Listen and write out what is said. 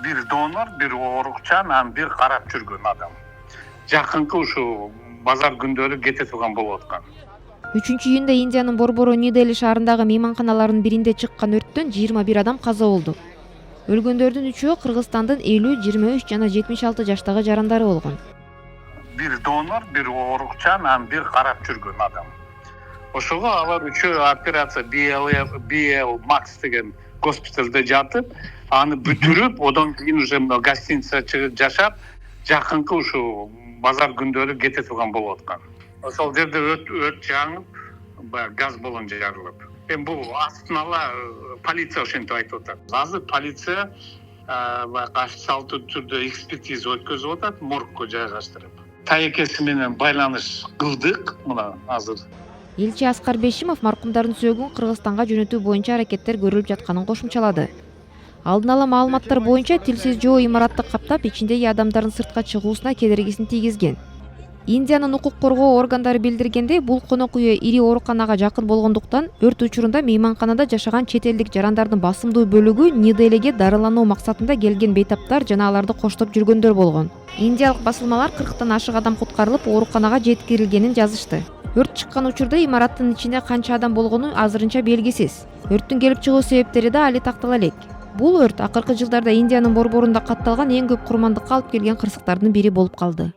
бир донор, бир оорукчан, анан бир карап жүргөн адам. Жакынкы ушу базар күндөрү кете турган болуп аткан. 3-июнда Индиянын борбору Нью-Дели шаарындагы мейманканалардын биринде чыккан өрттөн 21 адам каза болду. Өлгөндөрдүн 3-өө Кыргызстандын 50, 23 жана 76 жаштагы жарандары болгон. Бир донор, бир оорукчан, анан бир карап жүргөн адам. Ошого алар үчөө операция BL Max деген госпиталда жатып, аны бүтүрүп, одан кийин уже гостиницада чыгып жашап, жакынкы ушу базар күндөрү кете турган болуп аткан. Ошол жерде өрт жаңып, газ баллон жарылып. Эми бул астын ала полиция ошентип айтып атат. Азыр полиция официалдуу түрдө экспертиза өткөзүп атат, моргко жайгаштырып. Таекеси менен байланыш кылдык мына азыр. Элчи Аскар Бешимов маркумдардын сөөгүн Кыргызстанга жөнөтүү боюнча аракеттер көрүлүп жатканын кошумчалады. Алдын ала маалыматтар боюнча тилсиз жоо имаратты каптап, ичиндеги адамдардын сыртка чыгуусуна кедергисин тийгизген. Индиянын укук коргоо органдары билдиргендей, бул конок үйө ири ооруканага жакын болгондуктан өрт учурунда мейманканада жашаган чет элдик жарандардын басымдуу бөлүгү Нью-Делиге дарылануу максатында келген бейтаптар жана аларды коштоп жүргөндөр болгон. Индиялык басылмалар 40тан ашык адам куткарылып, ооруканага жеткирилгенин жазышты. Өрт чыккан учурда имараттын ичинде канча адам болгону азырынча белгисиз. Өрттүн келип чыгуу себептери да али тактала элек. Бул өрт акыркы жылдарда Индиянын борборунда катталган эң көп курмандыкка алып келген кырсыктардын бири болуп калды.